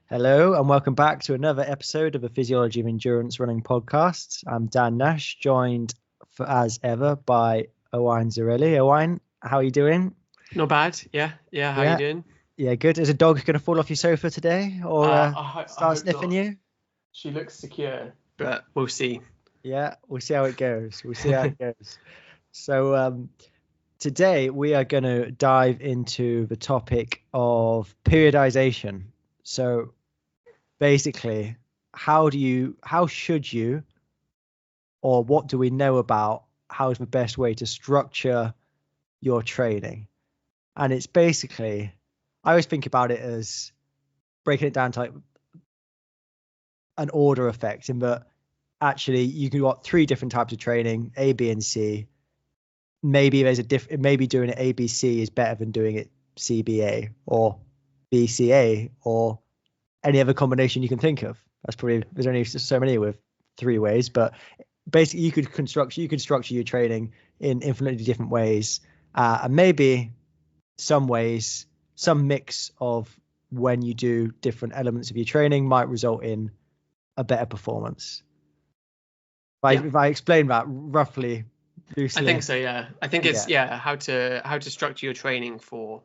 Hello and welcome back to another episode of the Physiology of Endurance Running podcast. I'm Dan Nash, joined as ever by Owain Zarelli. Owain, how are you doing? Not bad. Yeah. How are you doing? Yeah, good. Is a dog going to fall off your sofa today or start sniffing you? She looks secure, but we'll see. Yeah, we'll see how it goes. So today we are going to dive into the topic of periodization. So basically, how should you, or what do we know about how is the best way to structure your training? And it's basically, I always think about it as breaking it down to like an order effect, in that actually you can got three different types of training, A, B, and C. Maybe maybe doing it ABC is better than doing it CBA or BCA or any other combination you can think of. There's only so many with three ways, but basically you could structure your training in infinitely different ways, and maybe some mix of when you do different elements of your training might result in a better performance. If I explain that roughly loosely. I think so. Yeah, I think it's how to structure your training for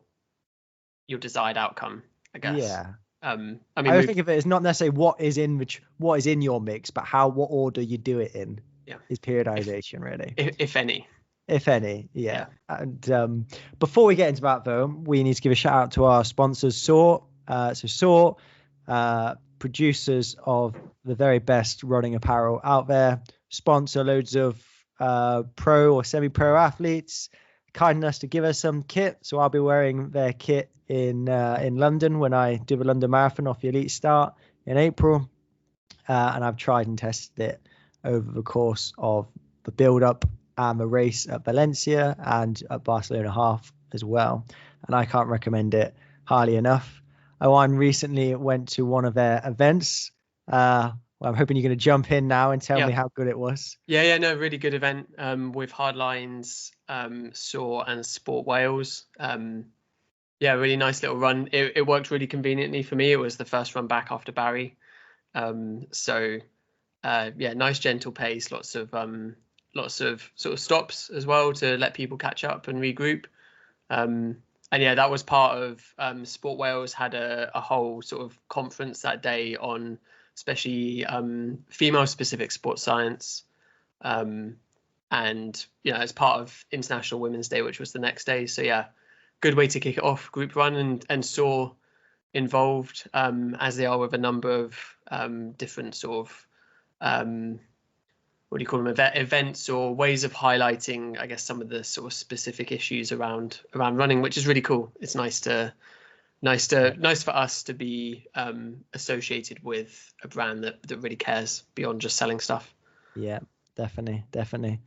your desired outcome, I guess. Yeah. I mean, I think of it as not necessarily what is in your mix, but what order you do it in. Yeah. Is periodization really? If any. If any, yeah. And before we get into that, though, we need to give a shout out to our sponsors, SOAR. SOAR, producers of the very best running apparel out there, sponsor loads of pro or semi-pro athletes, kind enough to give us some kit. So I'll be wearing their kit in London when I do the London Marathon off the Elite Start in April. And I've tried and tested it over the course of the build-up and the race at Valencia and at Barcelona half as well. And I can't recommend it highly enough. Owain recently went to one of their events. Well, I'm hoping you're going to jump in now and tell me how good it was. Yeah, no, really good event with Hardlines, SOAR and Sport Wales. Really nice little run. It worked really conveniently for me. It was the first run back after Barry. Nice gentle pace, lots of sort of stops as well to let people catch up and regroup. That was part of Sport Wales had a whole sort of conference that day on especially female specific sports science. As part of International Women's Day, which was the next day. So yeah, good way to kick it off, group run, and SOAR involved as they are with a number of different sort of what do you call them, events or ways of highlighting, I guess, some of the sort of specific issues around running, which is really cool. It's nice for us to be associated with a brand that really cares beyond just selling stuff. Yeah, definitely.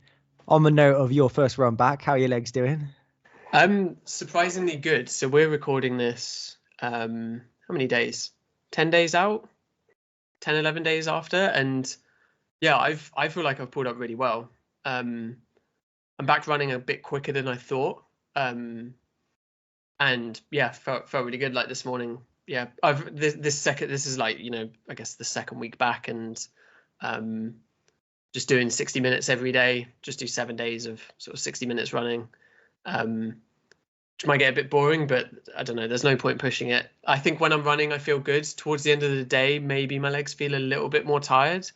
On the note of your first run back, how are your legs doing? Surprisingly good. So we're recording this how many days? 10 days out? 10, 11 days after, and yeah, I feel like I've pulled up really well. I'm back running a bit quicker than I thought. Felt really good. Like this morning. Yeah, this is like, I guess the second week back, and just doing 60 minutes every day. Just do 7 days of sort of 60 minutes running. Which might get a bit boring, but I don't know. There's no point pushing it. I think when I'm running, I feel good. Towards the end of the day, maybe my legs feel a little bit more tired.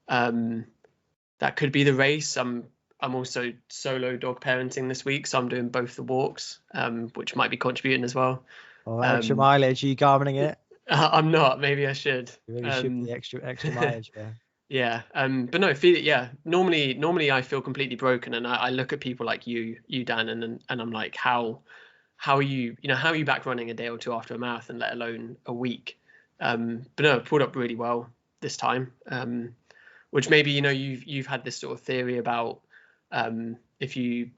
That could be the race. I'm also solo dog parenting this week, so I'm doing both the walks, which might be contributing as well. Oh, extra mileage? Are you gardening it? I'm not. Maybe I should. You really should be extra mileage there. Yeah. But no, feel it. Yeah. Normally I feel completely broken, and I look at people like you Dan, and I'm like, how are you? How are you back running a day or two after a marathon, let alone a week? But no, I pulled up really well this time. Which maybe you've had this sort of theory about if you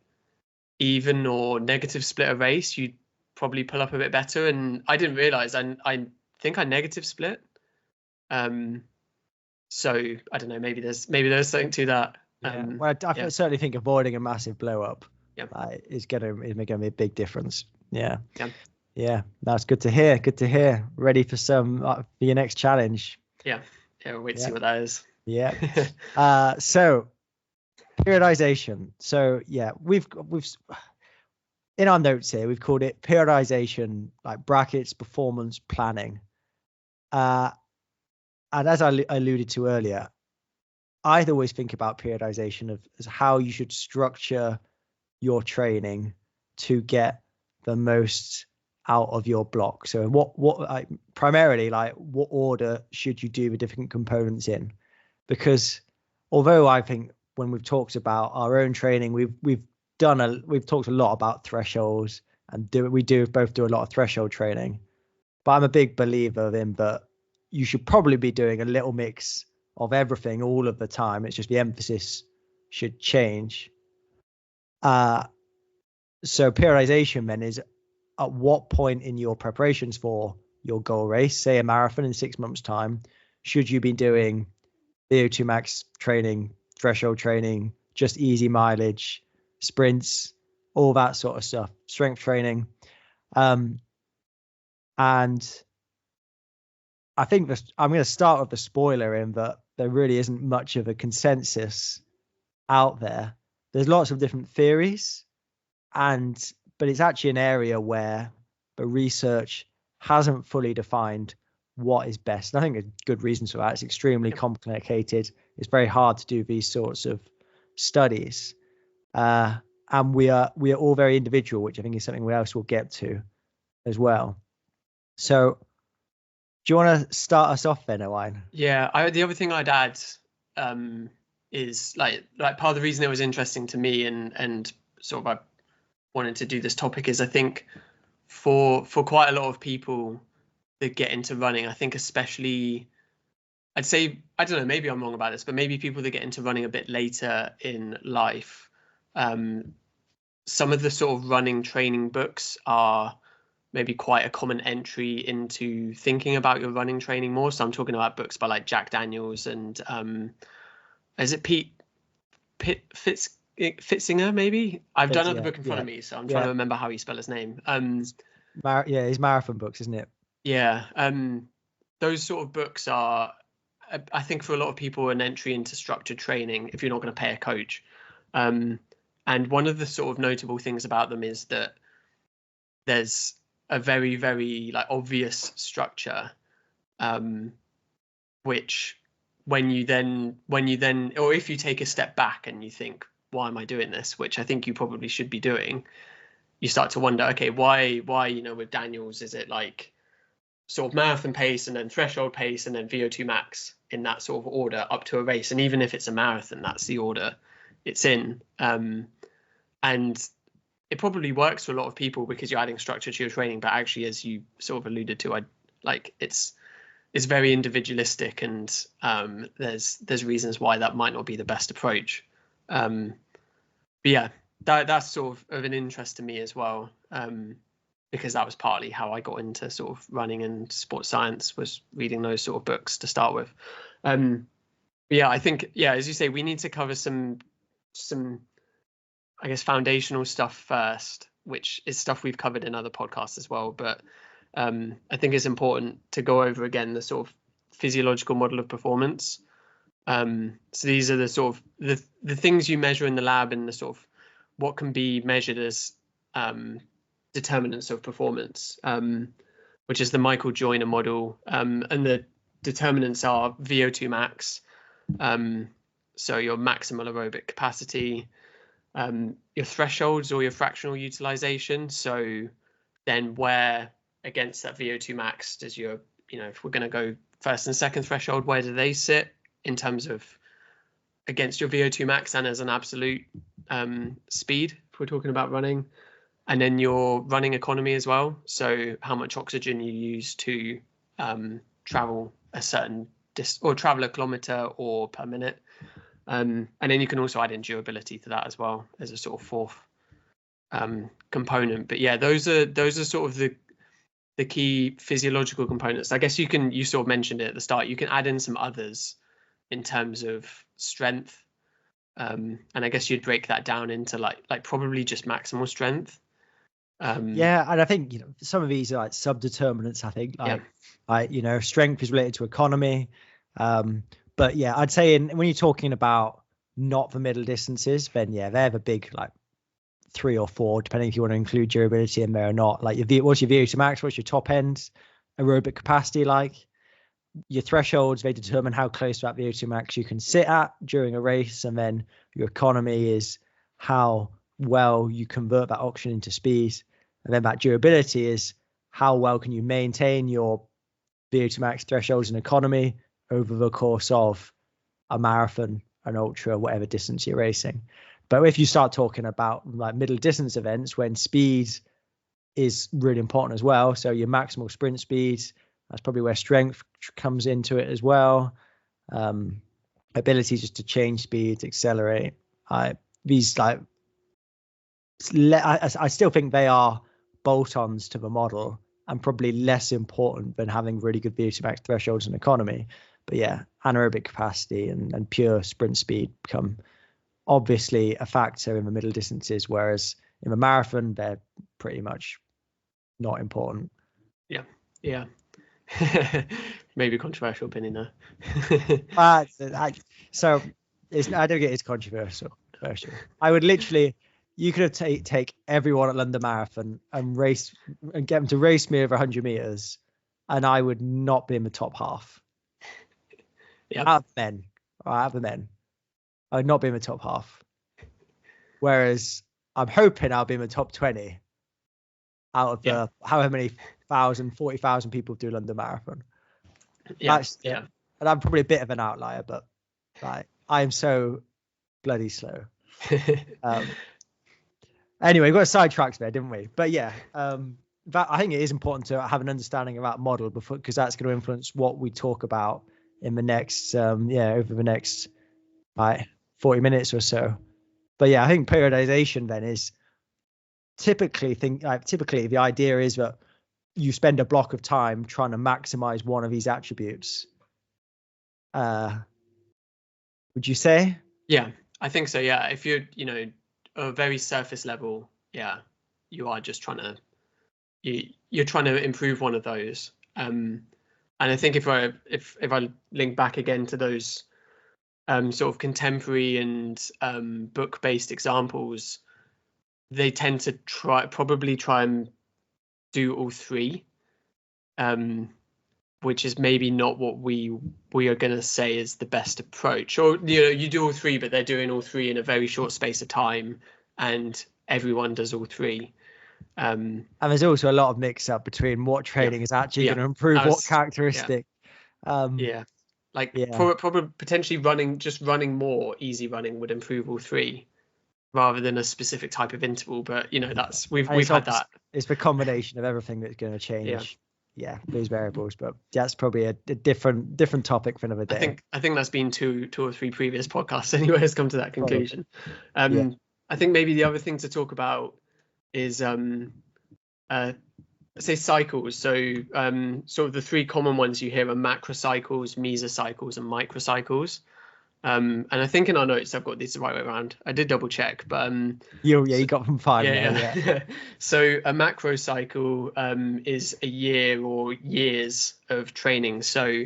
even or negative split a race, you'd probably pull up a bit better. And I didn't realize I think I negative split. So I don't know. Maybe there's something to that. Well, I certainly think avoiding a massive blow up is going to be a big difference. Yeah. Yeah, that's good to hear. Good to hear. Ready for some for your next challenge. Yeah, we'll wait to Yeah. see what that is. Yeah. So periodization. So yeah, we've in our notes here we've called it periodization, like brackets performance planning. And as I alluded to earlier, I'd always think about periodization as how you should structure your training to get the most out of your block. So what primarily, like, what order should you do the different components in? Because although I think when we've talked about our own training, we've talked a lot about thresholds, and we both do a lot of threshold training. But I'm a big believer in that you should probably be doing a little mix of everything all of the time. It's just the emphasis should change. So periodization then is at what point in your preparations for your goal race, say a marathon in 6 months' time, should you be doing VO2 max training, threshold training, just easy mileage, sprints, all that sort of stuff, strength training. And I think I'm going to start with the spoiler in that there really isn't much of a consensus out there. There's lots of different theories, but it's actually an area where the research hasn't fully defined what is best. And I think there's good reasons for that. It's extremely complicated. It's very hard to do these sorts of studies. And we are all very individual, which I think is something we else will get to as well. So do you want to start us off then, Owain? Yeah, the other thing I'd add is like part of the reason it was interesting to me and sort of I wanted to do this topic is I think for quite a lot of people that get into running, I think especially, I'd say, I don't know, maybe I'm wrong about this, but maybe people that get into running a bit later in life, some of the sort of running training books are maybe quite a common entry into thinking about your running training more. So I'm talking about books by like Jack Daniels and is it Fitzinger, maybe? I've done another book in front of me, so I'm trying to remember how you spell his name. His marathon books, isn't it? Yeah. Those sort of books are, I think, for a lot of people, an entry into structured training if you're not going to pay a coach. And one of the sort of notable things about them is that there's a very, very like obvious structure, which when you then, or if you take a step back and you think, why am I doing this? Which I think you probably should be doing. You start to wonder, okay, why, with Daniels, is it like sort of marathon pace and then threshold pace and then VO2 max in that sort of order up to a race? And even if it's a marathon, that's the order it's in. And it probably works for a lot of people because you're adding structure to your training, but actually, as you sort of alluded to, it's very individualistic, and there's reasons why that might not be the best approach. But yeah, that's sort of an interest to me as well, because that was partly how I got into sort of running and sports science, was reading those sort of books to start with. But yeah, I think, as you say, we need to cover some I guess foundational stuff first, which is stuff we've covered in other podcasts as well. But I think it's important to go over again the sort of physiological model of performance. So these are the sort of the things you measure in the lab and the sort of what can be measured as determinants of performance, which is the Michael Joyner model. And the determinants are VO2 max, so your maximal aerobic capacity, your thresholds or your fractional utilization. So then where against that VO2 max does your, if we're going to go first and second threshold, where do they sit in terms of against your VO2 max and as an absolute speed, if we're talking about running? And then your running economy as well. So how much oxygen you use to travel a certain or travel a kilometer or per minute. And then you can also add in durability to that as well as a sort of fourth component. But yeah, those are sort of the key physiological components. I guess you sort of mentioned it at the start. You can add in some others in terms of strength, and I guess you'd break that down into like probably just maximal strength. Yeah, and I think some of these are like sub-determinants. I think like strength is related to economy, but yeah, I'd say when you're talking about not the middle distances, then yeah, they're the big like 3 or 4, depending if you want to include durability in there or not. Like what's your VO2 max, what's your top end aerobic capacity like? Your thresholds, they determine how close to that VO2 max you can sit at during a race, and then your economy is how well you convert that oxygen into speed, and then that durability is how well can you maintain your VO2 max thresholds and economy over the course of a marathon, an ultra, whatever distance you're racing. But if you start talking about like middle distance events, when speed is really important as well, so your maximal sprint speed, that's probably where strength comes into it as well. Ability just to change speeds, accelerate. These like, I still think they are bolt-ons to the model and probably less important than having really good VO2 max thresholds and economy. But yeah, anaerobic capacity and pure sprint speed become obviously a factor in the middle distances, whereas in the marathon, they're pretty much not important. Yeah. Maybe controversial opinion there. I don't get it's controversial. I would literally, you could have take everyone at London Marathon and get them to race me over 100 meters, and I would not be in the top half. Out of the men, I would not be in the top half. Whereas I'm hoping I'll be in the top 20 out of the however many 40,000 people do London Marathon. And I'm probably a bit of an outlier, but like I am so bloody slow. Anyway, we got sidetracked there, didn't we? But yeah, I think it is important to have an understanding of that model because that's going to influence what we talk about in the next over the next 40 minutes or so. But yeah, I think periodization then is typically the idea is that you spend a block of time trying to maximize one of these attributes. Would you say? Yeah, I think so. Yeah, if you're a very surface level, you are just trying to improve one of those. And I think if I link back again to those sort of contemporary and book-based examples, they tend to probably try and do all three, which is maybe not what we are going to say is the best approach. Or you do all three, but they're doing all three in a very short space of time, and everyone does all three. And there's also a lot of mix-up between what training is actually going to improve what characteristic. Probably potentially running more easy running would improve all three, rather than a specific type of interval. But that's we've had that. It's the combination of everything that's going to change. Those variables. But that's probably a different topic for another day. I think that's been two or three previous podcasts anyway has come to that conclusion. I think maybe the other thing to talk about is say cycles. So sort of the three common ones you hear are macrocycles, mesocycles, and microcycles. And I think in our notes I've got these the right way around. I did double check, but you got them fine. So a macrocycle is a year or years of training. So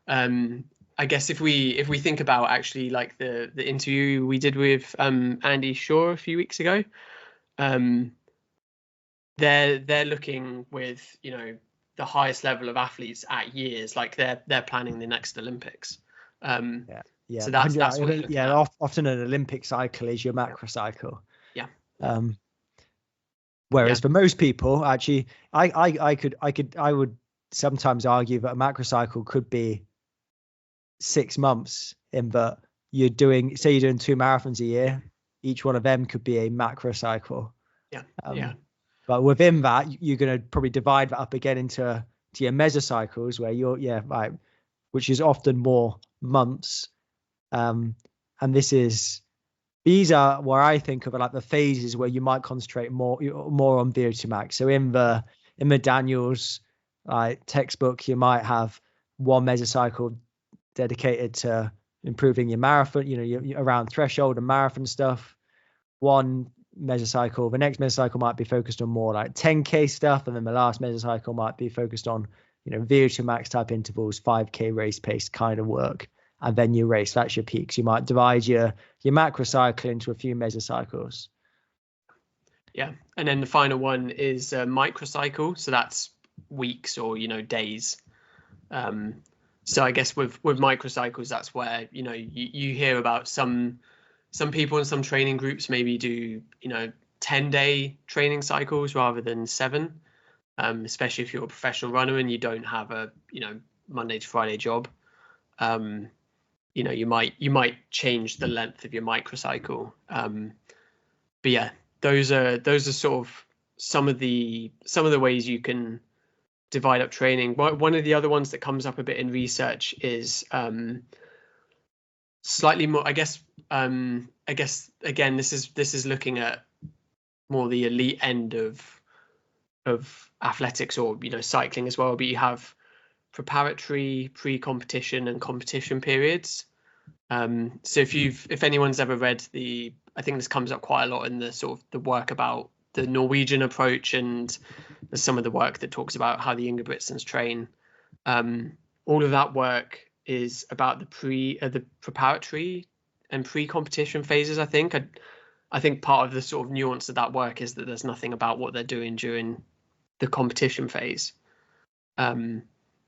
I guess if we think about actually like the interview we did with Andy Shaw a few weeks ago, they're looking with the highest level of athletes at years, like they're planning the next Olympics. So that's what often an Olympic cycle is your macrocycle. Whereas for most people, actually, I would sometimes argue that a macrocycle could be 6 months in that you're doing 2 marathons a year. Each one of them could be a macrocycle. But within that, you're going to probably divide that up again into your mesocycles, where which is often more months. And these are where I think of like the phases where you might concentrate more on VO2 max. So in the Daniels textbook, you might have one mesocycle dedicated to improving your marathon, your around threshold and marathon stuff. One mesocycle. The next mesocycle might be focused on more like 10K stuff, and then the last mesocycle might be focused on, VO2 max type intervals, 5K race pace kind of work. And then you race, that's your peaks. You might divide your macrocycle into a few mesocycles. Yeah. And then the final one is a microcycle. So that's weeks or, days. So I guess with microcycles, that's where, you hear about some people in some training groups maybe do, 10-day training cycles rather than 7, especially if you're a professional runner and you don't have a, Monday to Friday job. You might change the length of your microcycle. But yeah, those are sort of some of the ways you can divide up training. One of the other ones that comes up a bit in research is slightly more, I guess again, this is looking at more the elite end of athletics, or cycling as well, but you have preparatory, pre-competition and competition periods. So if anyone's ever read I think this comes up quite a lot in the sort of the work about the Norwegian approach, and there's some of the work that talks about how the Ingebrigtsens train. All of that work is about the preparatory and pre-competition phases. I think part of the sort of nuance of that work is that there's nothing about what they're doing during the competition phase. But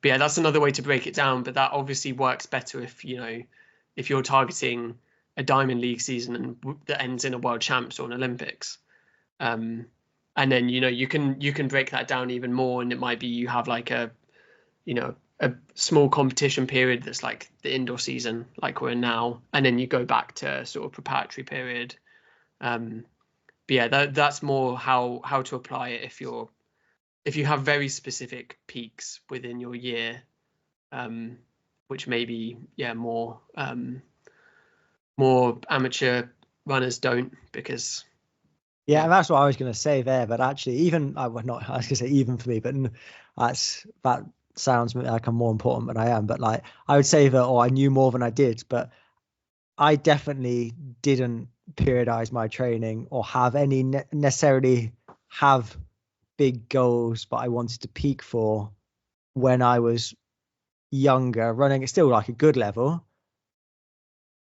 yeah, that's another way to break it down. But that obviously works better if you're targeting a Diamond League season and that ends in a World Champs or an Olympics. And then you can break that down even more, and it might be you have like a small competition period that's like the indoor season, like we're in now, and then you go back to sort of preparatory period. But yeah, that's more how to apply it if you have very specific peaks within your year, which maybe more amateur runners don't, because yeah, and that's what I was going to say there. But actually, even I was going to say even for me, but that sounds like I'm more important than I am. But like I would say that, I knew more than I did, but I definitely didn't periodize my training or have any necessarily have big goals, but I wanted to peak for when I was younger, running at still like a good level.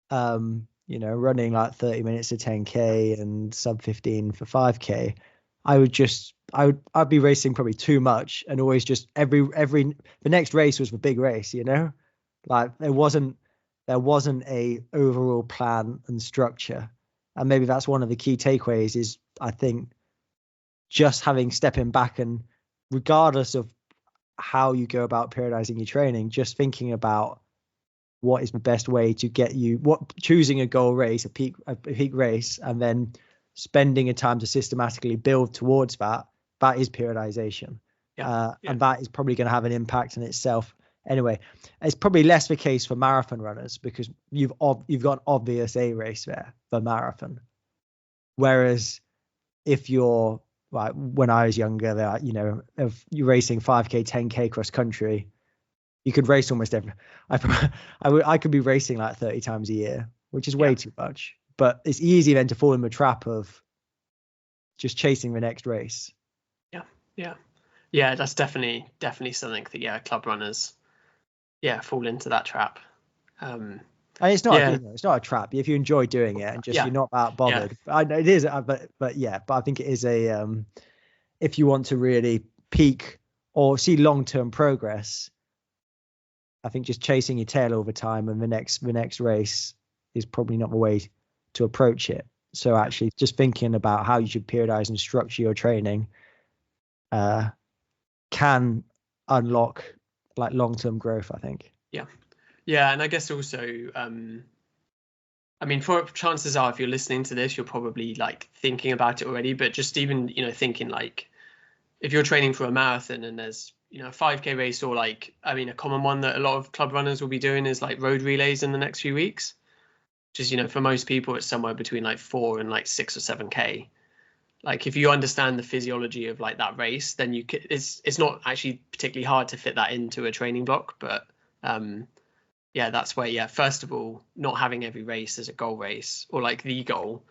Running like 30 minutes to 10K and sub 15 for 5K. I'd be racing probably too much, and always just the next race was the big race, like there wasn't a overall plan and structure. And maybe that's one of the key takeaways is, I think, just stepping back, and regardless of how you go about periodizing your training, just thinking about what is the best way to get you choosing a goal race, a peak race, and then spending a time to systematically build towards that is periodization. And that is probably going to have an impact in itself. Anyway, it's probably less the case for marathon runners, because you've got an obvious A race there for marathon. Whereas if you're like, when I was younger, if you're racing 5K, 10K cross country, you could race almost every. I could be racing like 30 times a year, which is way too much. But it's easy then to fall in the trap of just chasing the next race. Yeah. That's definitely something that club runners fall into that trap. And it's not it's not a trap if you enjoy doing it and just you're not that bothered. It is, but I think it is a if you want to really peak or see long-term progress, I think just chasing your tail over time and the next race is probably not the way to approach it. So actually just thinking about how you should periodize and structure your training can unlock like long-term growth, I think. Yeah, and I guess also, for chances are, if you're listening to this, you're probably like thinking about it already. But just even thinking like, if you're training for a marathon and there's a 5K race, or like a common one that a lot of club runners will be doing is like road relays in the next few weeks. Just for most people, it's somewhere between like 4 and like 6 or 7K. Like if you understand the physiology of like that race, then it's not actually particularly hard to fit that into a training block. But that's where first of all, not having every race as a goal race or like the goal,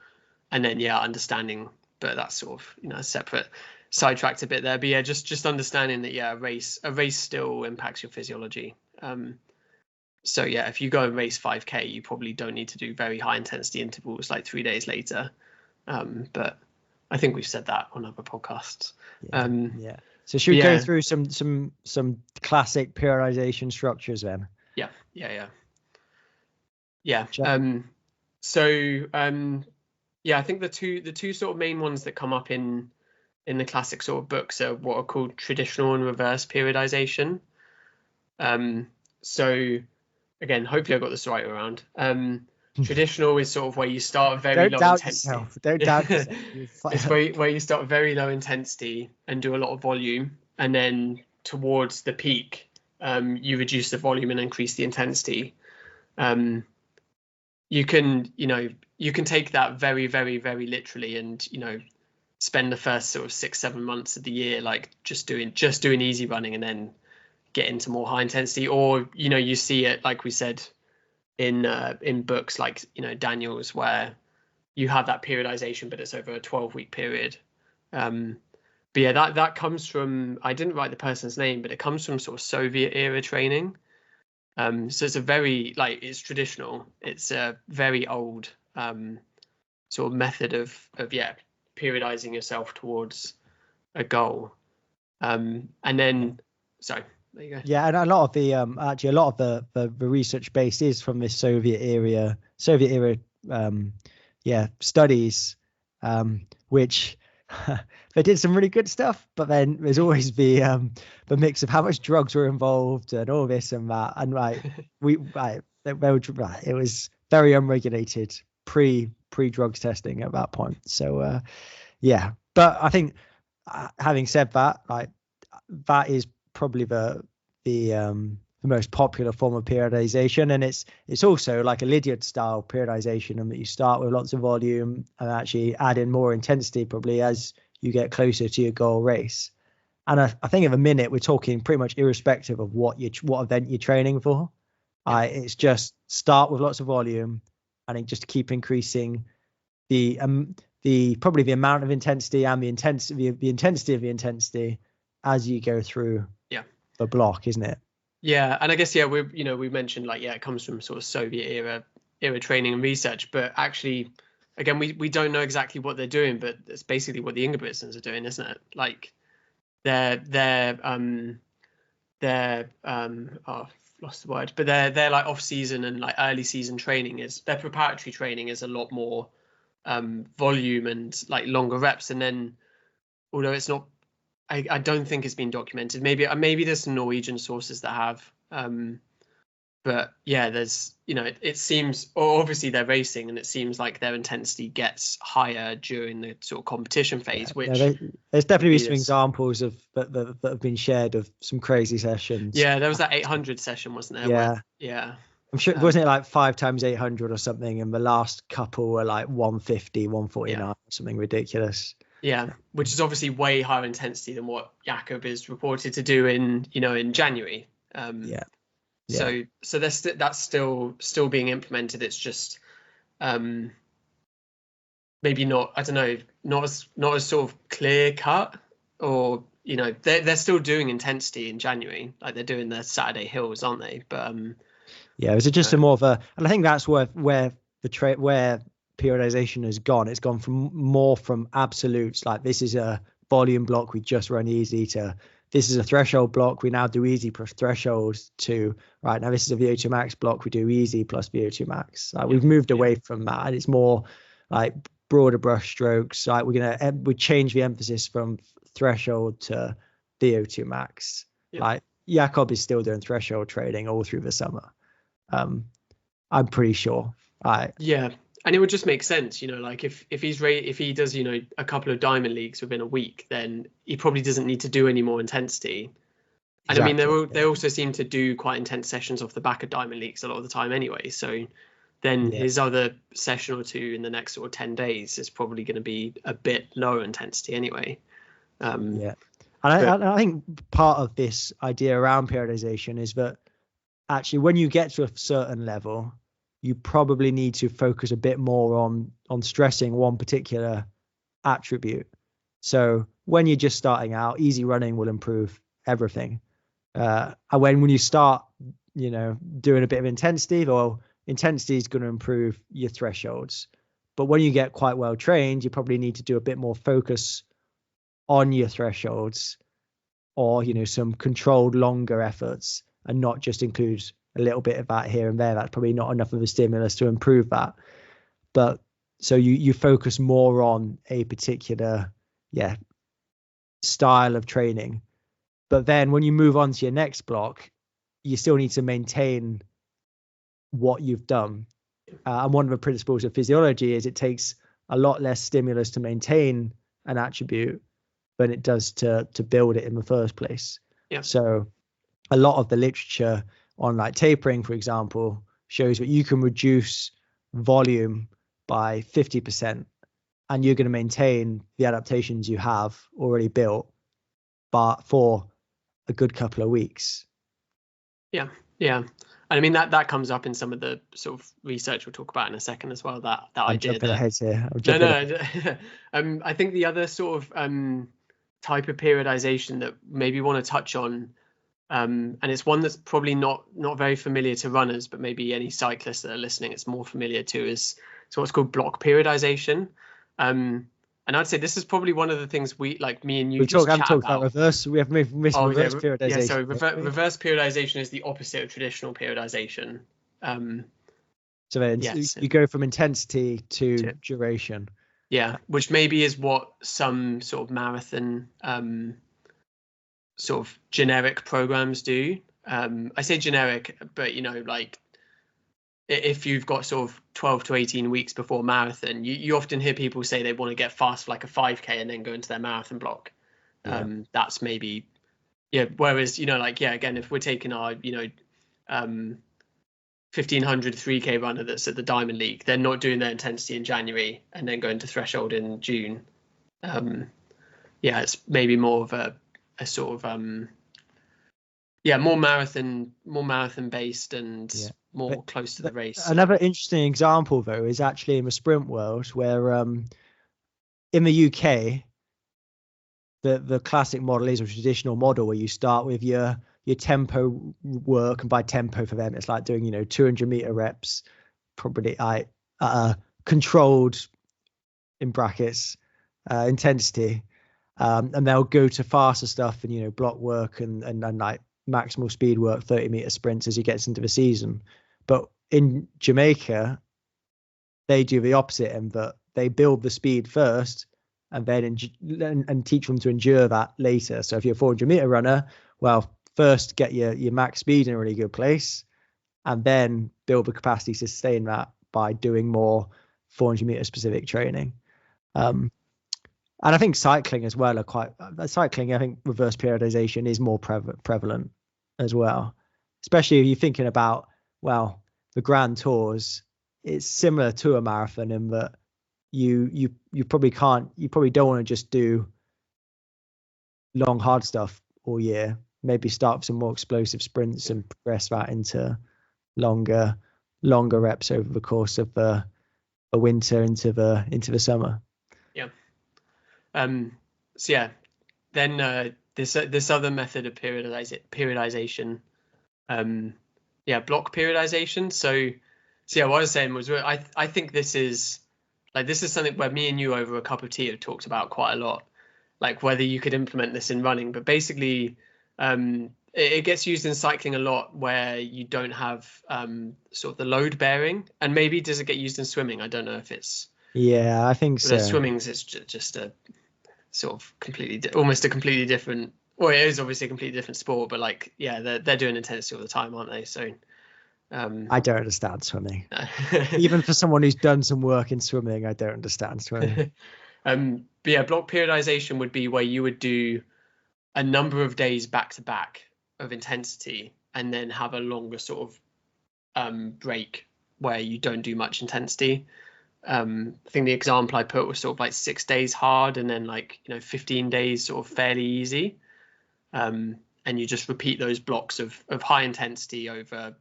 And then understanding, but that's sort of separate, sidetracked a bit there. But just understanding that a race still impacts your physiology. So if you go and race 5K, you probably don't need to do very high intensity intervals like 3 days later. But I think we've said that on other podcasts. So should we go through some classic periodization structures then? Yeah. I think the two sort of main ones that come up in the classic sort of books are what are called traditional and reverse periodization. So again, hopefully I got this right around. Traditional is sort of where you start very low intensity. Don't doubt yourself. It's where you start very low intensity and do a lot of volume, and then towards the peak, you reduce the volume and increase the intensity. You can take that very, very, very literally, and spend the first sort of 6-7 months of the year like just doing easy running, and then get into more high intensity. Or you see it, like we said, in books like Daniel's, where you have that periodization, but it's over a 12-week period. But that comes from, I didn't write the person's name, but it comes from sort of Soviet era training. So it's a very it's traditional. It's a very old sort of method of periodizing yourself towards a goal. And then there you go. Yeah, and a lot of the research base is from this Soviet era studies, which they did some really good stuff, but then there's always the mix of how much drugs were involved and all this and that, and it was very unregulated pre drugs testing at that point. So but I think having said that, that is probably the most popular form of periodization, and it's also like a Lydiard style periodization, and that you start with lots of volume and actually add in more intensity probably as you get closer to your goal race. And I think at the minute we're talking pretty much irrespective of what event you're training for. It's just start with lots of volume and then just keep increasing the probably the amount of intensity and the intensity of the intensity as you go through the block, isn't it? Yeah, and I guess we mentioned it comes from sort of Soviet era training and research, but actually, again, we don't know exactly what they're doing, but it's basically what the Ingebrigtsens are doing, isn't it? Like they're I've lost the word, but they're like off season and like early season training their preparatory training is a lot more volume and like longer reps, and then although it's not. I don't think it's been documented. Maybe there's some Norwegian sources that have, but there's it seems, or obviously they're racing, and it seems like their intensity gets higher during the sort of competition phase. There's definitely some examples of that have been shared of some crazy sessions. Yeah, there was that 800 session, wasn't there? Yeah. I'm sure, wasn't it like 5 times 800 or something? And the last couple were like 150, 149, something ridiculous. Yeah, which is obviously way higher intensity than what Jakob is reported to do in January. So that's still being implemented. It's just maybe not. I don't know, not as sort of clear cut, or they're still doing intensity in January, like they're doing the Saturday hills, aren't they? But is it just a more of a? And I think that's where periodization has gone. It's gone from absolutes, like this is a volume block, we just run easy, to this is a threshold block, we now do easy plus thresholds, to right now this is a VO2 max block, we do easy plus VO2 max. We've moved away from that, and it's more like broader brush strokes. Like we change the emphasis from threshold to VO2 max. Like Jakob is still doing threshold training all through the summer. I'm pretty sure. And it would just make sense, like if he does, a couple of diamond leagues within a week, then he probably doesn't need to do any more intensity. And exactly. I mean, they also seem to do quite intense sessions off the back of diamond leagues a lot of the time anyway. So then his other session or two in the next sort of 10 days is probably going to be a bit lower intensity anyway. And I think part of this idea around periodization is that actually when you get to a certain level, you probably need to focus a bit more on stressing one particular attribute. So when you're just starting out, easy running will improve everything. And when you start, doing a bit of intensity, well, intensity is going to improve your thresholds. But when you get quite well trained, you probably need to do a bit more focus on your thresholds, or some controlled longer efforts, and not just include a little bit of that here and there. That's probably not enough of a stimulus to improve that. But so you focus more on a particular style of training. But then when you move on to your next block, you still need to maintain what you've done. And one of the principles of physiology is it takes a lot less stimulus to maintain an attribute than it does to build it in the first place. Yeah. So a lot of the literature on like tapering, for example, shows that you can reduce volume by 50%, and you're going to maintain the adaptations you have already built, but for a good couple of weeks. Yeah. And I mean that comes up in some of the sort of research we'll talk about in a second as well. That idea. Jumping ahead here. No. I think the other sort of type of periodization that maybe want to touch on, and it's one that's probably not very familiar to runners, but maybe any cyclists that are listening, it's more familiar to, is what's called block periodization. And I'd say this is probably one of the things we, like me and you, we haven't talked about reverse. We have missed reverse periodization. Yeah, so reverse periodization is the opposite of traditional periodization. So then you go from intensity to duration. Yeah, which maybe is what some sort of marathon sort of generic programs do. I say generic, but like if you've got sort of 12 to 18 weeks before marathon, you often hear people say they want to get fast for like a 5K and then go into their marathon block. That's maybe, whereas, again, if we're taking our, 1500 3K runner that's at the Diamond League, they're not doing their intensity in January and then going to threshold in June. It's maybe more of a sort of, more marathon based and more close to the race. Another interesting example, though, is actually in the sprint world, where in the UK, the classic model is a traditional model where you start with your tempo work, and by tempo for them, it's like doing 200-meter reps, probably at a controlled, in brackets, intensity, and they'll go to faster stuff and block work and like maximal speed work, 30-meter sprints as he gets into the season. But in Jamaica, they do the opposite, and that they build the speed first and then and teach them to endure that later. So if you're a 400-meter runner, well, first get your max speed in a really good place, and then build the capacity to sustain that by doing more 400-meter specific training. And I think cycling as well I think reverse periodization is more prevalent as well, especially if you're thinking about, well, the Grand Tours. It's similar to a marathon in that you probably don't want to just do long hard stuff all year. Maybe start with some more explosive sprints and progress that into longer reps over the course of the winter into the summer. Then this other method of periodization, block periodization. So what I was saying was, I think this is something where me and you over a cup of tea have talked about quite a lot, like whether you could implement this in running. But basically, it gets used in cycling a lot where you don't have sort of the load bearing, and maybe does it get used in swimming? I don't know if it's. Yeah, I think so. Swimming's is just a sort of almost a completely different. Well, it is obviously a completely different sport, but like, they're doing intensity all the time, aren't they? So. I don't understand swimming. Even for someone who's done some work in swimming, I don't understand swimming. But block periodization would be where you would do a number of days back to back of intensity, and then have a longer sort of break where you don't do much intensity. I think the example I put was sort of like 6 days hard and then 15 days sort of fairly easy. And you just repeat those blocks of high intensity over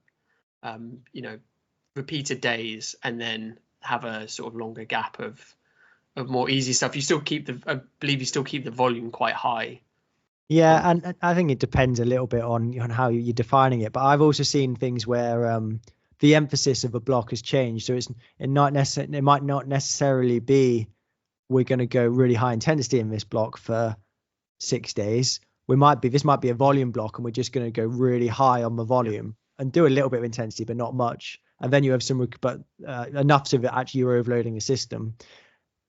repeated days and then have a sort of longer gap of more easy stuff. You still keep I believe you still keep the volume quite high. Yeah, and I think it depends a little bit on how you're defining it. But I've also seen things where the emphasis of a block has changed. So it might not necessarily be we're going to go really high intensity in this block for 6 days. This might be a volume block, and we're just going to go really high on the volume and do a little bit of intensity, but not much. And then you have enough so that actually you're overloading the system.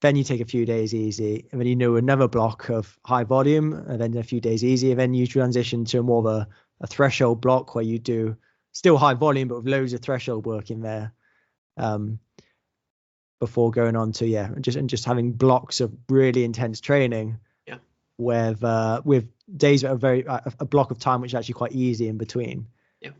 Then you take a few days easy, and then you do another block of high volume, and then a few days easy, and then you transition to more of a threshold block where you do still high volume, but with loads of threshold work in there, before going on to just having blocks of really intense training, with days that are a block of time which is actually quite easy in between.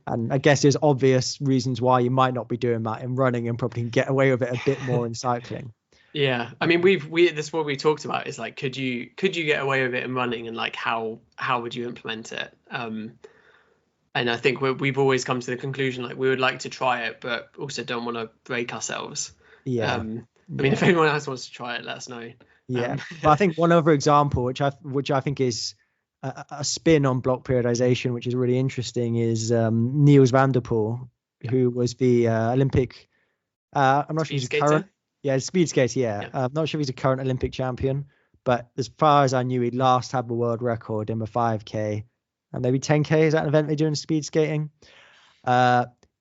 And I guess there's obvious reasons why you might not be doing that in running, and probably get away with it a bit more in cycling. Yeah, I mean, this is what we talked about, is like, could you get away with it in running, and like how would you implement it? And I think we've always come to the conclusion, like, we would like to try it, but also don't want to break ourselves. I mean, if anyone else wants to try it, let us know. But I think one other example, which I think is a spin on block periodization, which is really interesting, is Niels van der Poel, who was the Olympic. I'm not sure he's a current. Yeah, speed skater. Yeah. I'm not sure if he's a current Olympic champion, but as far as I knew, he'd last had the world record in the 5K and maybe 10K. Is that an event they do in speed skating?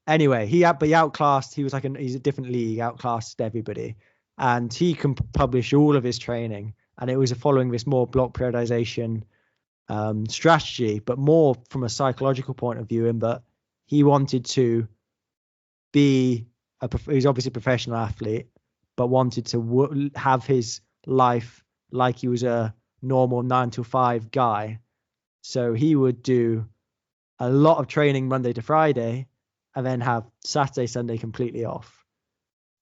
Anyway, he outclassed. He's a different league, outclassed everybody, and he can publish all of his training. And it was following this more block periodization strategy, but more from a psychological point of view, in that he wanted to be he's obviously a professional athlete, but wanted to have his life like he was a normal 9 to 5 guy. So he would do a lot of training Monday to Friday, and then have Saturday, Sunday completely off.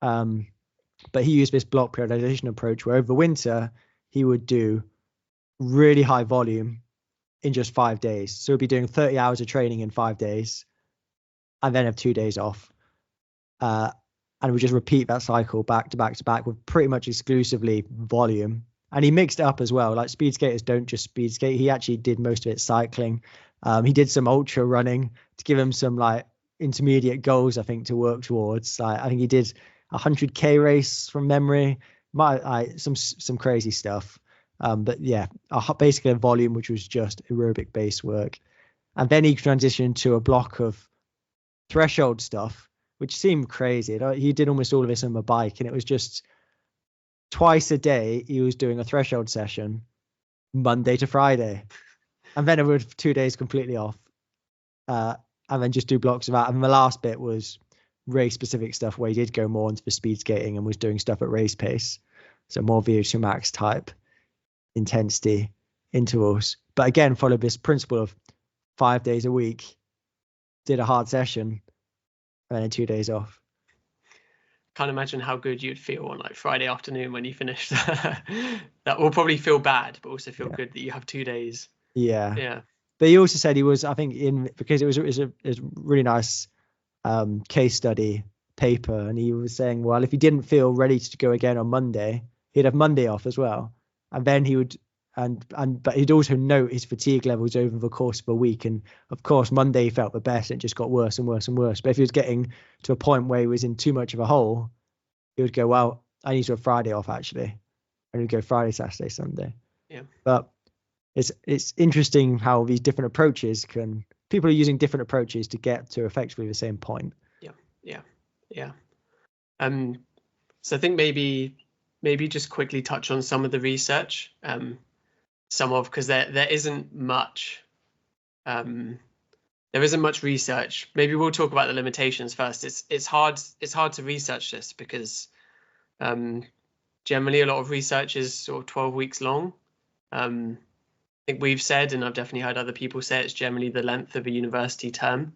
But he used this block periodization approach, where over the winter he would do really high volume in just 5 days. So he'd be doing 30 hours of training in 5 days, and then have 2 days off. And we just repeat that cycle back to back to back with pretty much exclusively volume. And he mixed it up as well. Like, speed skaters don't just speed skate. He actually did most of it cycling. He did some ultra running to give him some like intermediate goals, I think, to work towards. I think he did a 100K race from memory. Some crazy stuff. But yeah, basically a volume which was just aerobic based work. And then he transitioned to a block of threshold stuff, which seemed crazy. He did almost all of this on a bike, and it was just twice a day he was doing a threshold session, Monday to Friday, and then it would 2 days completely off, and then just do blocks of that. And the last bit was race specific stuff, where he did go more into the speed skating and was doing stuff at race pace, so more VO2 max type intensity intervals. But again, followed this principle of 5 days a week, did a hard session, and then 2 days off. Can't imagine how good you'd feel on like Friday afternoon when you finished. That will probably feel bad, but also feel good that you have 2 days. Yeah. But he also said he was, I think, because it was a really nice case study paper, and he was saying, well, if he didn't feel ready to go again on Monday, he'd have Monday off as well, and then he would. But he'd also note his fatigue levels over the course of a week. And of course, Monday he felt the best. It just got worse and worse and worse. But if he was getting to a point where he was in too much of a hole, he would go, well, I need to have Friday off, actually. And he'd go Friday, Saturday, Sunday. Yeah. But it's interesting how these different approaches people are using different approaches to get to effectively the same point. Yeah. So I think maybe just quickly touch on some of the research. Because there isn't much research. Maybe we'll talk about the limitations first. It's hard to research this, because generally a lot of research is sort of 12 weeks long. I think we've said, and I've definitely heard other people say, it's generally the length of a university term,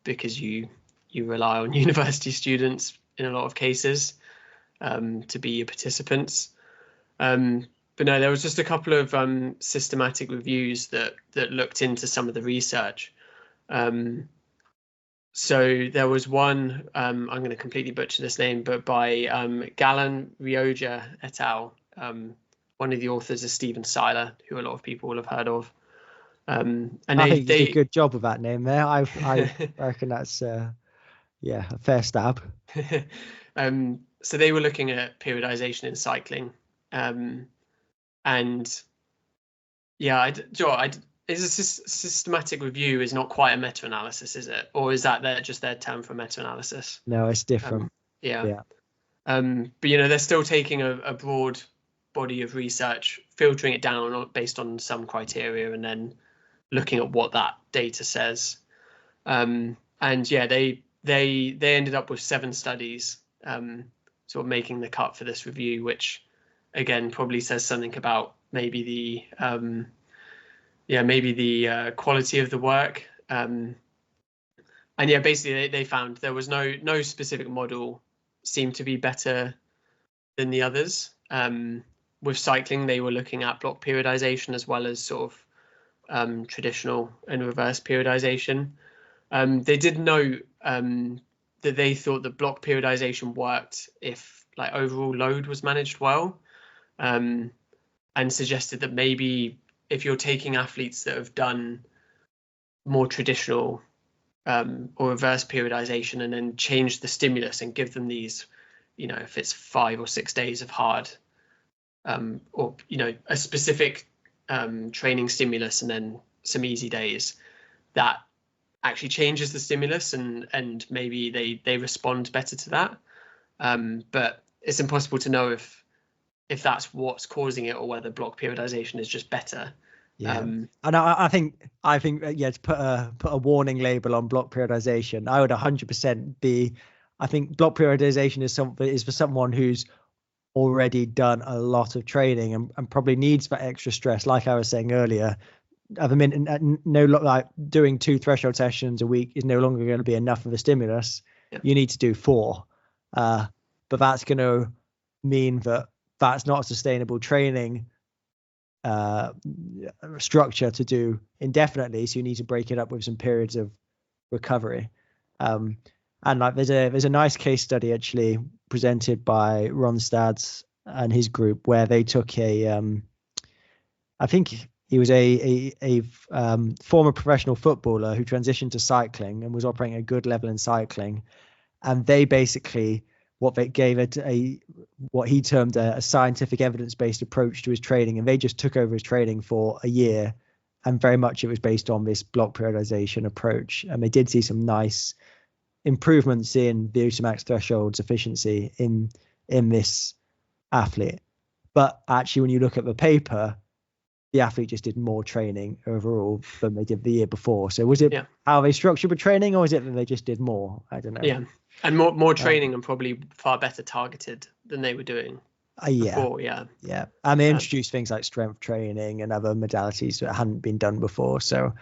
because you rely on university students in a lot of cases to be your participants. But no, there was just a couple of systematic reviews that looked into some of the research. So there was one, I'm going to completely butcher this name, but by Gallen Rioja et al. One of the authors is Stephen Seiler, who a lot of people will have heard of. And I think you did a good job with that name there. I reckon that's a fair stab. So they were looking at periodization in cycling, and yeah, is a systematic review is not quite a meta-analysis, is it? Or is that just their term for meta-analysis? No, it's different. Yeah. But they're still taking a broad body of research, filtering it down based on some criteria, and then looking at what that data says. And yeah, they ended up with 7 studies, sort of making the cut for this review, which again probably says something about maybe the quality of the work. And yeah, basically they found there was no specific model seemed to be better than the others. With cycling, they were looking at block periodization as well as sort of traditional and reverse periodization. They did note that they thought that block periodization worked if like overall load was managed well, and suggested that maybe if you're taking athletes that have done more traditional or reverse periodization and then change the stimulus and give them these, if it's 5 or 6 days of hard or a specific training stimulus and then some easy days, that actually changes the stimulus and maybe they respond better to that. But it's impossible to know if that's what's causing it or whether block periodization is just better. Yeah, and I think to put a warning label on block periodization, I would 100% be. I think block periodization is for someone who's already done a lot of training and probably needs that extra stress. Like I was saying earlier, at the minute, like doing 2 threshold sessions a week is no longer going to be enough of a stimulus. Yeah. You need to do 4, but that's going to mean that that's not a sustainable training structure to do indefinitely. So you need to break it up with some periods of recovery. And like there's a nice case study actually presented by Ron Stads and his group where they took I think he was a former professional footballer who transitioned to cycling and was operating at a good level in cycling, and they basically they gave it what he termed a scientific evidence-based approach to his training, and they just took over his training for a year, and very much it was based on this block periodization approach, and they did see some nice improvements in the VO2 max thresholds efficiency in this athlete. But actually, when you look at the paper, the athlete just did more training overall than they did the year before. So was it how they structured the training, or is it that they just did more? I don't know. Yeah, and more training and probably far better targeted than they were doing before. Yeah. And they introduced things like strength training and other modalities that hadn't been done before. So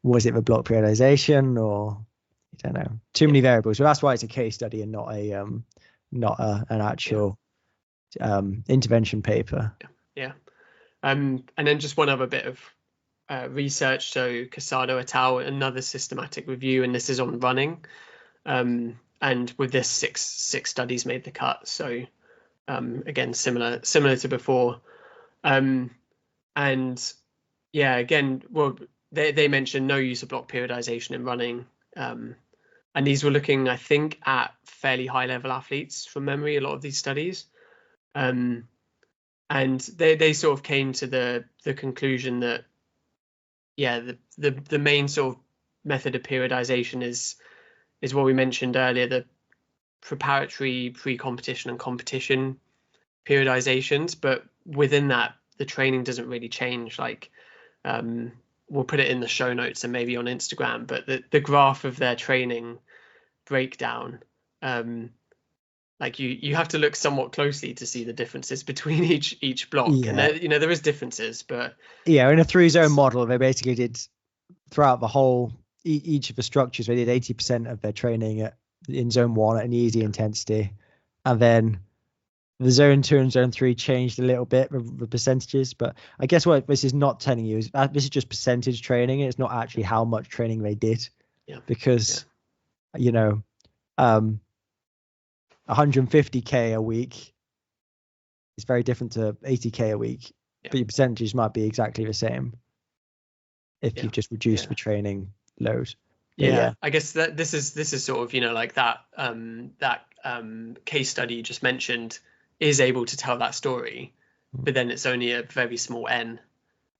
was it the block periodization, or I don't know, too many variables. So that's why it's a case study and not an actual intervention paper. Yeah. And then just one other bit of research. So Casado et al., another systematic review, and this is on running. And with this, six studies made the cut. So again, similar to before. And yeah, again, well, they mentioned no use of block periodization in running. And these were looking, I think, at fairly high level athletes from memory, a lot of these studies. And they sort of came to the conclusion that, the main sort of method of periodization is what we mentioned earlier, the preparatory, pre-competition and competition periodizations. But within that, the training doesn't really change. Like, we'll put it in the show notes and maybe on Instagram, but the graph of their training breakdown, like you have to look somewhat closely to see the differences between each block. And there is differences, but in a 3-zone model, they basically did throughout the whole each of the structures, they did 80% of their training in zone 1 at an easy intensity, and then the zone 2 and zone 3 changed a little bit, the percentages. But I guess what this is not telling you is this is just percentage training. It's not actually how much training they did, because you know, 150k a week is very different to 80k a week, but your percentages might be exactly the same if you've just reduced the training load. I guess that this is sort of, like that case study you just mentioned is able to tell that story, but then it's only a very small n.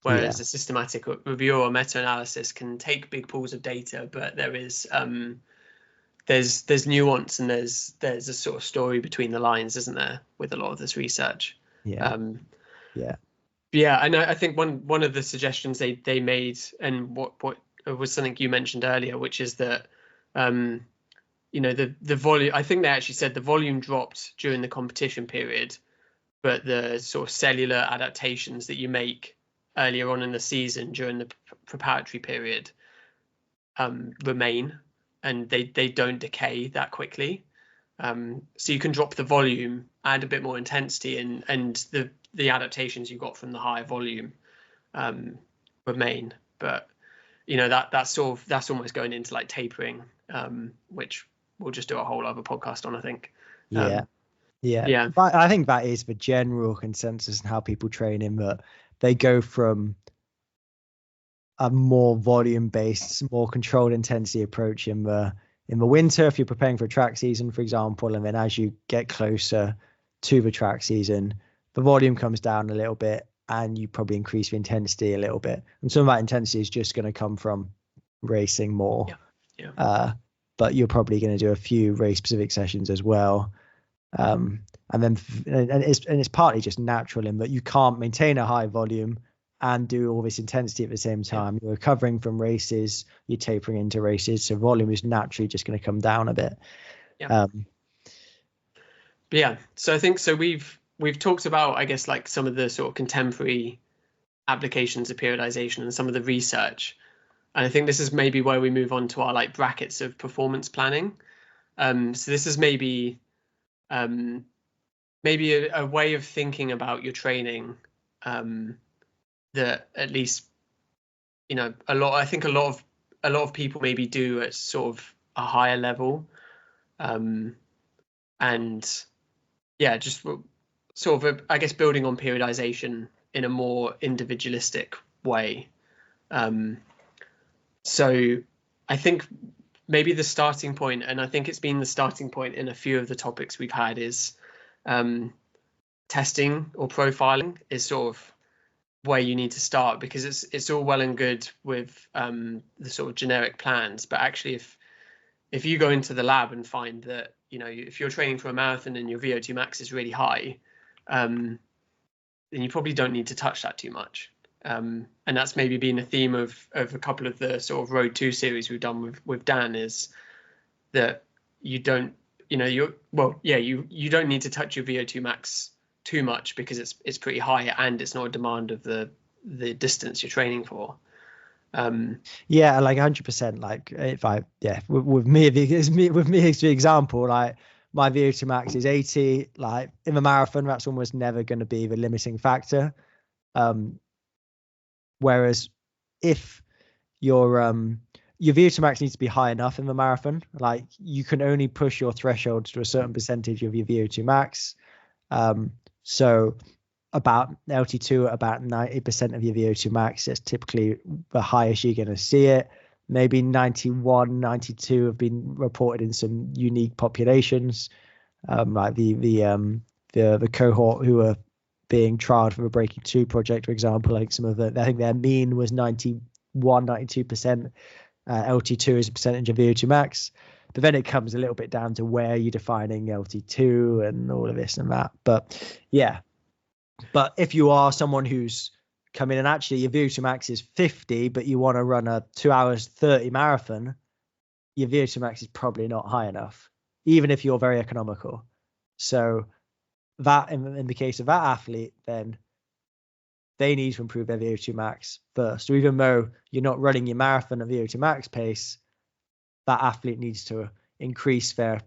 Whereas a systematic review or meta-analysis can take big pools of data, but there is there's nuance and there's a sort of story between the lines, isn't there, with a lot of this research? And I think one of the suggestions they made, and what was something you mentioned earlier, which is that the volume. I think they actually said the volume dropped during the competition period, but the sort of cellular adaptations that you make earlier on in the season during the preparatory period remain, and they don't decay that quickly. So you can drop the volume, add a bit more intensity, and the adaptations you got from the higher volume remain. But that's almost going into like tapering, which we'll just do a whole other podcast on, I think. Yeah. But I think that is the general consensus in how people train, in that they go from a more volume-based, more controlled intensity approach in the winter, if you're preparing for a track season, for example, and then as you get closer to the track season, the volume comes down a little bit, and you probably increase the intensity a little bit. And some of that intensity is just going to come from racing more. But you're probably going to do a few race-specific sessions as well. And it's partly just natural in that you can't maintain a high volume and do all this intensity at the same time. You're recovering from races, you're tapering into races, so volume is naturally just going to come down a bit. So I think we've talked about, I guess, like some of the sort of contemporary applications of periodization and some of the research, and I think this is maybe where we move on to our like brackets of performance planning. So this is maybe a way of thinking about your training that at least a lot of people maybe do at sort of a higher level, just sort of I guess building on periodization in a more individualistic way. So I think maybe the starting point, and I think it's been the starting point in a few of the topics we've had, is testing or profiling is sort of where you need to start, because it's all well and good with the sort of generic plans, but actually if you go into the lab and find that if you're training for a marathon and your VO2 max is really high, then you probably don't need to touch that too much. And that's maybe been a theme of a couple of the sort of Road 2 series we've done with Dan, is that you don't you don't need to touch your VO2 max too much, because it's pretty high and it's not a demand of the distance you're training for. Like 100%. Like with me as the example, like my VO2 max is 80. Like in the marathon, that's almost never going to be the limiting factor. Whereas if your VO2 max needs to be high enough in the marathon, like you can only push your threshold to a certain percentage of your VO2 max. So about LT2 at about 90% of your VO2 max, that's typically the highest you're going to see it. Maybe 91, 92 have been reported in some unique populations, like the cohort who are being trialed for the Breaking 2 project, for example. Like I think their mean was 91, 92%. LT2 is a percentage of VO2 max. But then it comes a little bit down to where you're defining LT2 and all of this and that. But if you are someone who's coming and actually your VO2 max is 50, but you want to run a 2 hours 30 marathon, your VO2 max is probably not high enough, even if you're very economical. So that in the case of that athlete, then they need to improve their VO2 max first. So even though you're not running your marathon at VO2 max pace, that athlete needs to increase their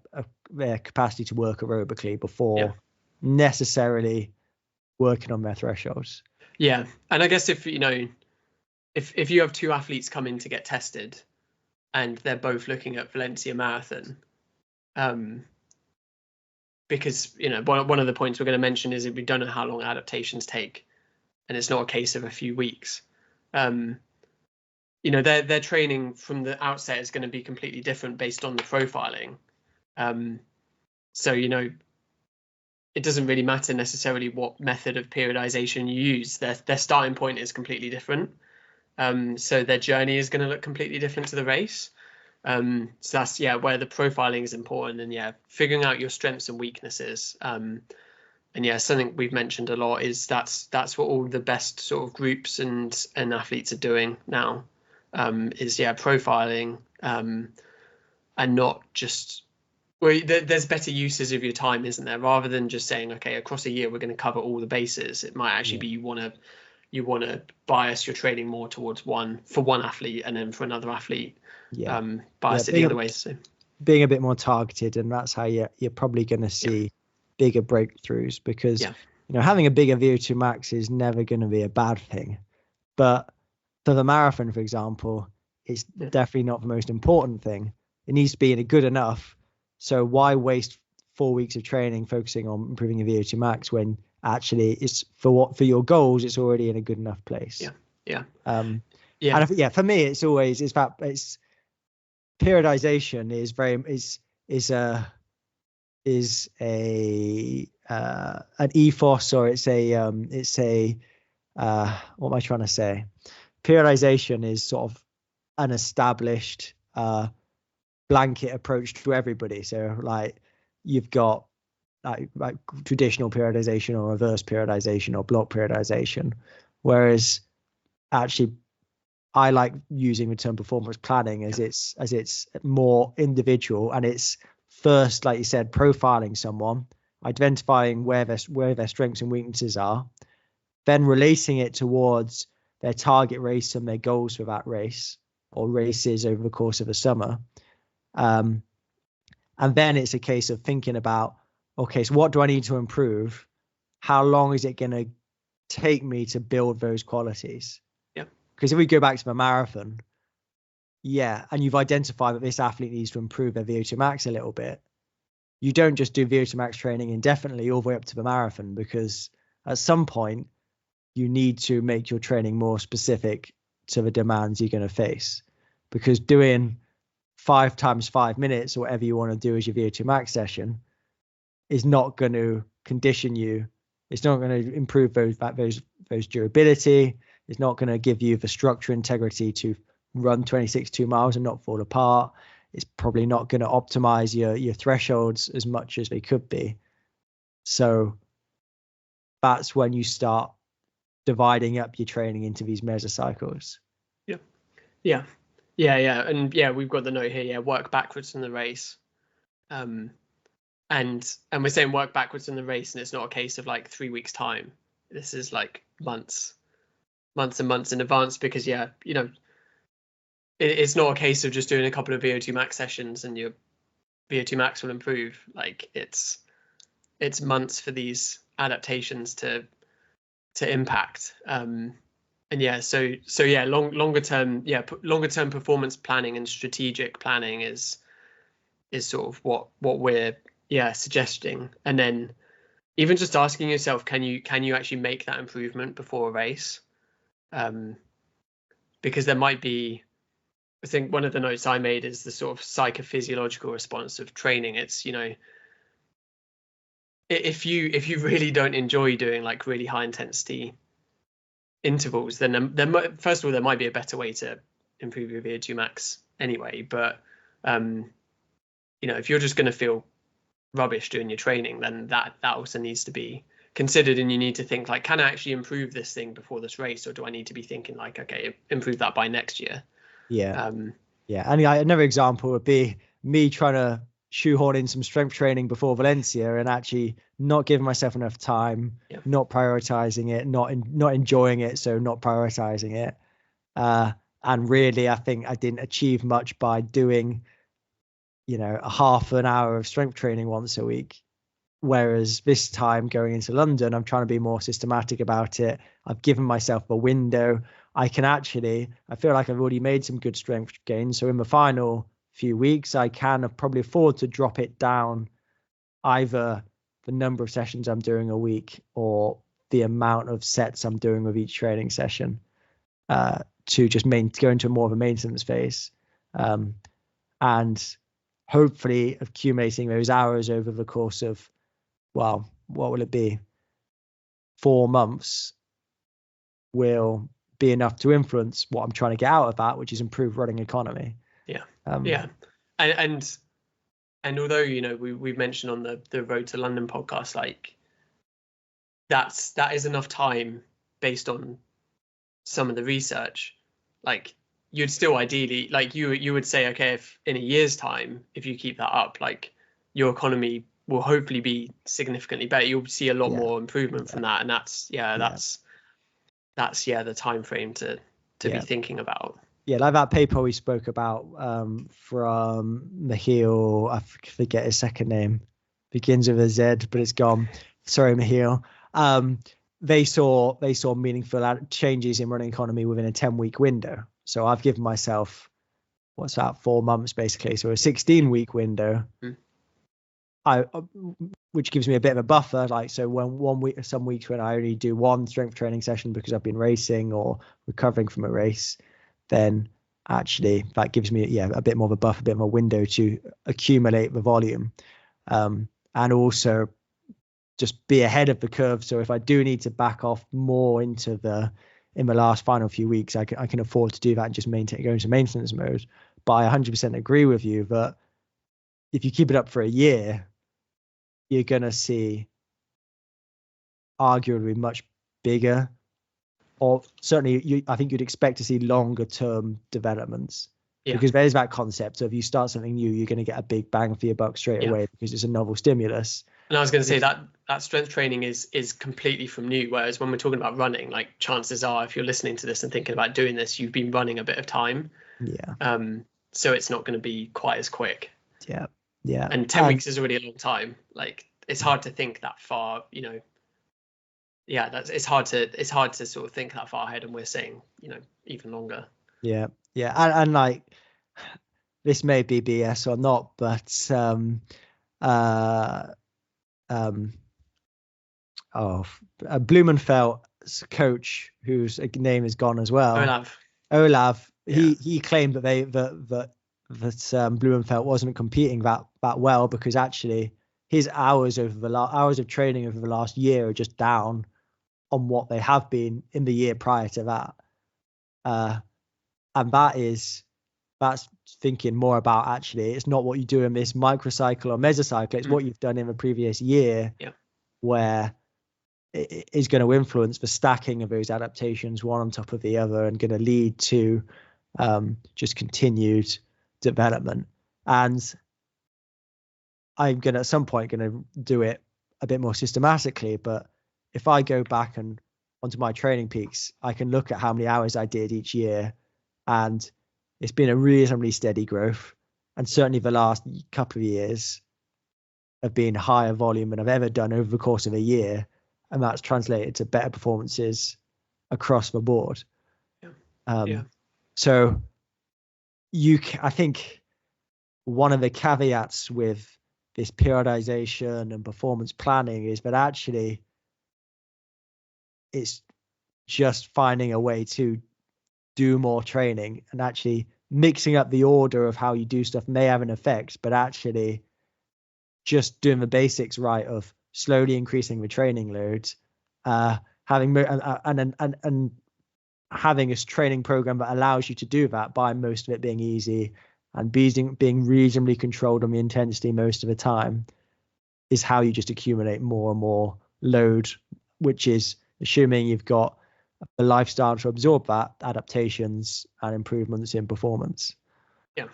capacity to work aerobically before necessarily working on their thresholds. And I guess if you have two athletes come in to get tested, and they're both looking at Valencia Marathon. Because, you know, one of the points we're going to mention is that we don't know how long adaptations take, and it's not a case of a few weeks. You know, their training from the outset is going to be completely different based on the profiling. So, you know, it doesn't really matter necessarily what method of periodization you use. Their starting point is completely different. So their journey is going to look completely different to the race. So that's, yeah, where the profiling is important, and yeah, figuring out your strengths and weaknesses. And yeah, something we've mentioned a lot is that's what all the best sort of groups and athletes are doing now. Is profiling, and not just, well, there's better uses of your time, isn't there? Rather than just saying, okay, across a year we're going to cover all the bases. It might actually be you want to bias your training more towards one athlete, and then for another athlete, bias it the other way. So being a bit more targeted, and that's how you're probably going to see bigger breakthroughs, because you know, having a bigger VO2 max is never going to be a bad thing, but for the marathon, for example, it's definitely not the most important thing. It needs to be good enough. So why waste 4 weeks of training focusing on improving your VO2 max when actually it's for your goals, it's already in a good enough place. And for me, it's periodization is an ethos, or it's a what am I trying to say? Periodization is sort of an established blanket approach to everybody. So like you've got like traditional periodization or reverse periodization or block periodization, whereas actually I like using the term performance planning as it's more individual, and it's first, like you said, profiling someone, identifying where their strengths and weaknesses are, then relating it towards their target race and their goals for that race or races over the course of a summer. And then it's a case of thinking about, okay, so what do I need to improve? How long is it going to take me to build those qualities? Because if we go back to the marathon, and you've identified that this athlete needs to improve their VO2 max a little bit, you don't just do VO2 max training indefinitely all the way up to the marathon, because at some point you need to make your training more specific to the demands you're going to face. Because doing 5 times 5 minutes or whatever you want to do as your VO2 max session is not going to condition you. It's not going to improve those durability. It's not going to give you the structure integrity to run 26 miles and not fall apart. It's probably not going to optimize your thresholds as much as they could be. So that's when you start dividing up your training into these mesocycles. And we've got the note here, work backwards from the race. And we're saying work backwards in the race, and it's not a case of like 3 weeks time. This is like months and months in advance, because it's not a case of just doing a couple of VO2 max sessions and your VO2 max will improve. Like it's months for these adaptations to impact. Longer term performance planning and strategic planning is sort of what we're suggesting. And then even just asking yourself, can you actually make that improvement before a race? Because there might be, I think one of the notes I made is the sort of psychophysiological response of training. It's, if you really don't enjoy doing like really high intensity intervals, then first of all, there might be a better way to improve your VO2 max anyway. But if you're just going to feel rubbish doing your training, then that also needs to be considered, and you need to think like, can I actually improve this thing before this race, or do I need to be thinking like, okay, improve that by next year? And another example would be me trying to shoehorn in some strength training before Valencia and actually not giving myself enough time, not prioritizing it, not enjoying it, so not prioritizing it. And really, I think I didn't achieve much by doing a half an hour of strength training once a week. Whereas this time going into London, I'm trying to be more systematic about it. I've given myself a window. I feel like I've already made some good strength gains. So in the final few weeks, I can probably afford to drop it down, either the number of sessions I'm doing a week or the amount of sets I'm doing with each training session, to just go into more of a maintenance phase, and hopefully accumulating those hours over the course of, well, what will it be? 4 months will be enough to influence what I'm trying to get out of that, which is improve running economy. Yeah. And although, you know, we've mentioned on the Road to London podcast, like that is enough time based on some of the research. Like you'd still ideally, like you would say, okay, if in a year's time, if you keep that up, like your economy will hopefully be significantly better. You'll see a lot more improvement from that. And that's the time frame to be thinking about. Yeah, like that paper we spoke about, from Michiel, I forget his second name, begins with a Z, but it's gone. Sorry, Michiel. They saw meaningful changes in running economy within a 10-week window. So I've given myself, what's that, 4 months basically. So a 16-week window, which gives me a bit of a buffer. Like, so when some weeks when I only do one strength training session because I've been racing or recovering from a race, then actually that gives me a bit more of a buffer, a bit more window to accumulate the volume, and also just be ahead of the curve. So if I do need to back off more in the last final few weeks, I can afford to do that and just go into maintenance mode. But I 100% agree with you that if you keep it up for a year, you're going to see arguably much bigger, or certainly I think you'd expect to see longer term developments, because there's that concept of you start something new, you're going to get a big bang for your buck straight away because it's a novel stimulus. And I was going to say that strength training is completely from new. Whereas when we're talking about running, like chances are, if you're listening to this and thinking about doing this, you've been running a bit of time. Yeah. So it's not going to be quite as quick. Yeah. Yeah. And 10 weeks is already a long time. Like it's hard to think that far, you know. Yeah, it's hard to sort of think that far ahead, and we're saying, you know, even longer. Yeah. And like, this may be BS or not, but Blumenfeld's coach, whose name is gone as well, Olav. He claimed that Blumenfeld wasn't competing that well because actually his hours of training over the last year are just down on what they have been in the year prior to that, and that's thinking more about, actually it's not what you do in this microcycle or mesocycle, it's what you've done in the previous year, where it is going to influence the stacking of those adaptations one on top of the other, and going to lead to just continued development. And I'm going to at some point going to do it a bit more systematically, but if I go back and onto my training peaks, I can look at how many hours I did each year, and it's been a reasonably steady growth. And certainly the last couple of years have been higher volume than I've ever done over the course of a year, and that's translated to better performances across the board. So I think one of the caveats with this periodization and performance planning is that actually it's just finding a way to do more training, and actually mixing up the order of how you do stuff may have an effect, but actually just doing the basics right of slowly increasing the training loads, having a training program that allows you to do that, by most of it being easy and being reasonably controlled on the intensity most of the time, is how you just accumulate more and more load, which is assuming you've got a lifestyle to absorb that, adaptations and improvements in performance. And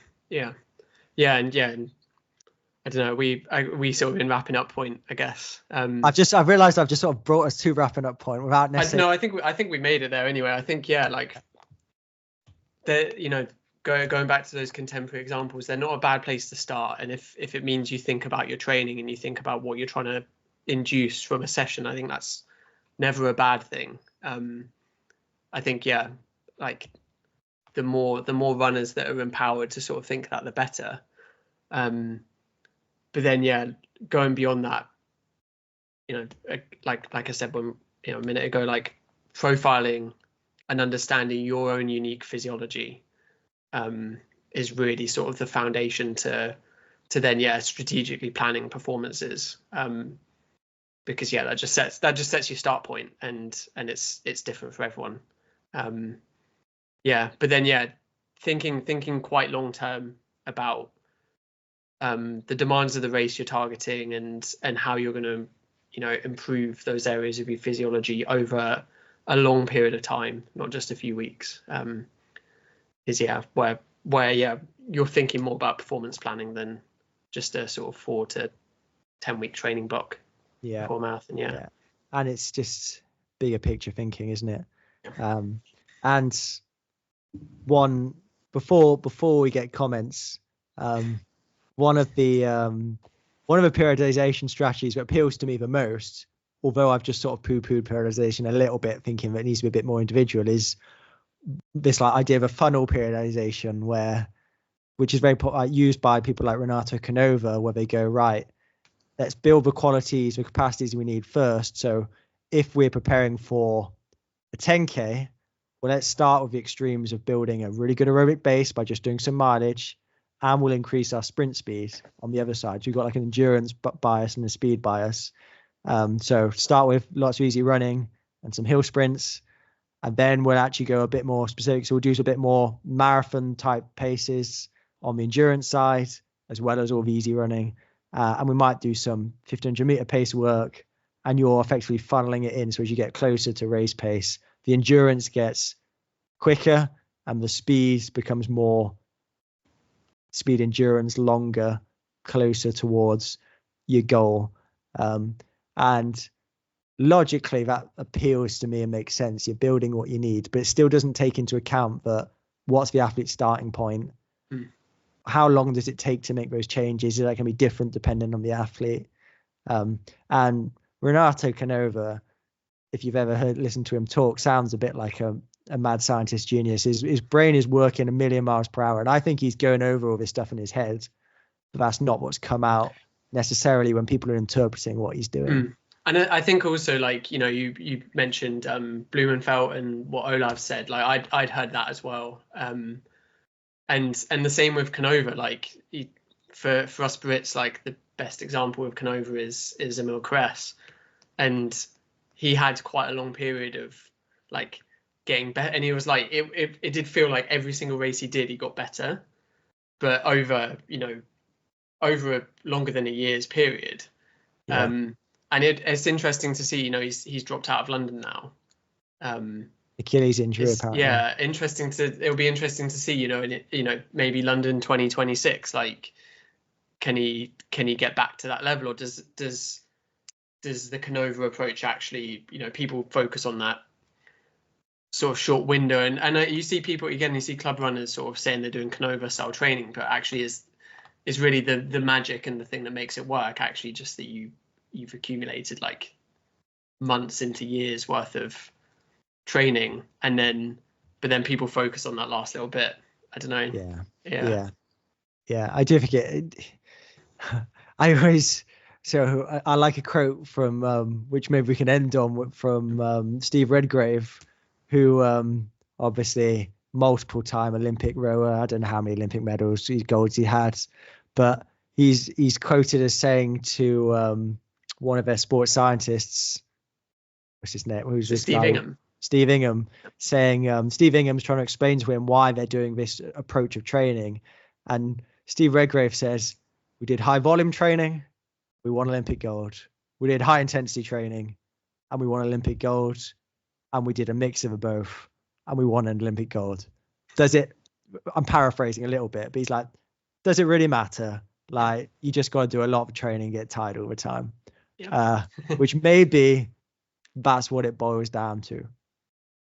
I don't know, we sort of in wrapping up point, I guess. I've realized I've just sort of brought us to wrapping up point without necessarily. I think we made it there anyway. I think like you know, going back to those contemporary examples, they're not a bad place to start. And if it means you think about your training and you think about what you're trying to induce from a session, I think that's never a bad thing. I think like the more runners that are empowered to sort of think that, the better. But then going beyond that, like I said when a minute ago, like profiling and understanding your own unique physiology is really sort of the foundation to then strategically planning performances, because that just sets your start point, and it's different for everyone. But then thinking quite long term about the demands of the race you're targeting, and how you're going to improve those areas of your physiology over a long period of time, not just a few weeks, is where you're thinking more about performance planning than just a sort of 4 to 10 week training block before marathon. And it's just bigger picture thinking, isn't it? And before we get comments, one of the periodization strategies that appeals to me the most, although I've just sort of poo-pooed periodization a little bit, thinking that it needs to be a bit more individual, is this like idea of a funnel periodization, which is very used by people like Renato Canova, where they go, right, let's build the qualities, the capacities we need first. So if we're preparing for a 10K, well, let's start with the extremes of building a really good aerobic base by just doing some mileage, and we'll increase our sprint speed on the other side. So we've got like an endurance bias and a speed bias. So start with lots of easy running and some hill sprints, and then we'll actually go a bit more specific. So we'll do a bit more marathon type paces on the endurance side, as well as all the easy running. And we might do some 1500 meter pace work, and you're effectively funneling it in. So as you get closer to race pace, the endurance gets quicker and the speed becomes more speed endurance, longer, closer towards your goal. And logically that appeals to me and makes sense. You're building what you need, but it still doesn't take into account that what's the athlete's starting point? How long does it take to make those changes? Is that going to be different depending on the athlete? And Renato Canova, if you've ever listened to him talk, sounds a bit like a mad scientist genius. His brain is working a million miles per hour, and I think he's going over all this stuff in his head, but that's not what's come out necessarily when people are interpreting what he's doing. And I think also, like, you mentioned Blumenfeld and what Olav said. Like I'd heard that as well. And the same with Canova. Like for us Brits, like the best example of Canova is Emil Kress, and he had quite a long period of like getting better, and he was like it did feel like every single race he did he got better, but over a longer than a year's period. And it's interesting to see, he's dropped out of London now. Achilles injury, apparently. Yeah, it'll be interesting to see, maybe London 2026, like, can he get back to that level, or does the Canova approach actually, people focus on that sort of short window, and you see people, again, you see club runners sort of saying they're doing Canova style training, but actually is really the magic and the thing that makes it work actually just that you've accumulated like months into years worth of training, but then people focus on that last little bit. I don't know. Yeah. I do think I like a quote from which maybe we can end on, from Steve Redgrave, who obviously multiple-time Olympic rower. I don't know how many Olympic medals, golds he had, but he's quoted as saying to one of their sports scientists, what's his name? Who's this Steve guy? Ingham. Steve Ingham, saying Steve Ingham's trying to explain to him why they're doing this approach of training, and Steve Redgrave says, "We did high volume training, we won Olympic gold. We did high intensity training, and we won Olympic gold, and we did a mix of both, and we won an Olympic gold." I'm paraphrasing a little bit, but he's like, does it really matter? Like, you just got to do a lot of training, get tired all the time. Which maybe that's what it boils down to.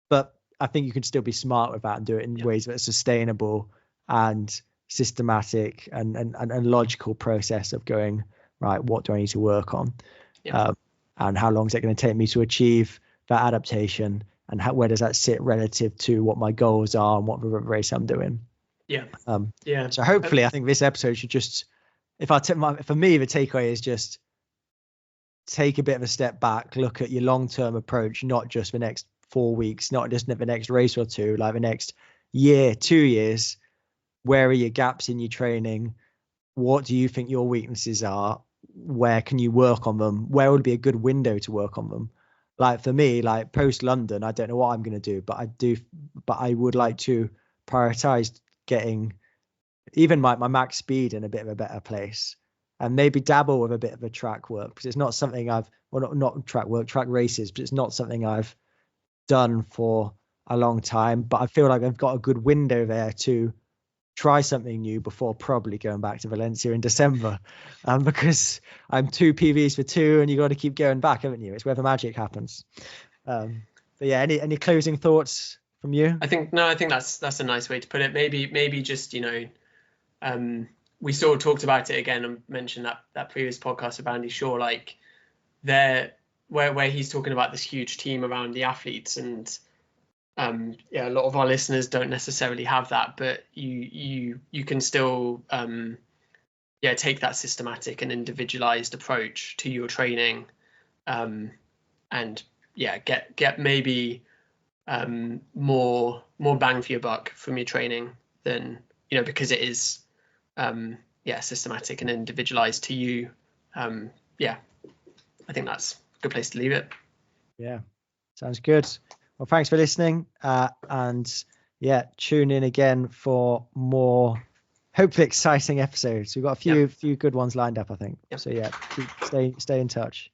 But I think you can still be smart with that and do it in ways that are sustainable and systematic and logical process of going, right, what do I need to work on? And how long is it going to take me to achieve that adaptation? and where does that sit relative to what my goals are and what race I'm doing. Yeah. So hopefully, I think this episode should just, for me, the takeaway is just take a bit of a step back, look at your long-term approach, not just the next 4 weeks, not just the next race or two, like the next year, 2 years. Where are your gaps in your training? What do you think your weaknesses are? Where can you work on them? Where would be a good window to work on them? Like for me, like post London, I don't know what I'm going to do, but I would like to prioritize getting even my max speed in a bit of a better place, and maybe dabble with a bit of a track work, because it's not something not track work, track races, but it's not something I've done for a long time. But I feel like I've got a good window there to try something new before probably going back to Valencia in December, because I'm 2 PVs for 2, and you got to keep going back, haven't you? It's where the magic happens. But yeah, any closing thoughts from you? I think that's a nice way to put it. Maybe just, we sort of talked about it again and mentioned that previous podcast with Andy Shaw, like where he's talking about this huge team around the athletes, and a lot of our listeners don't necessarily have that, but you can still take that systematic and individualized approach to your training, and get maybe more bang for your buck from your training than, because it is systematic and individualized to you. I think that's a good place to leave it. Yeah, sounds good. Well, thanks for listening, and tune in again for more hopefully exciting episodes. We've got a few good ones lined up, I think. So stay in touch.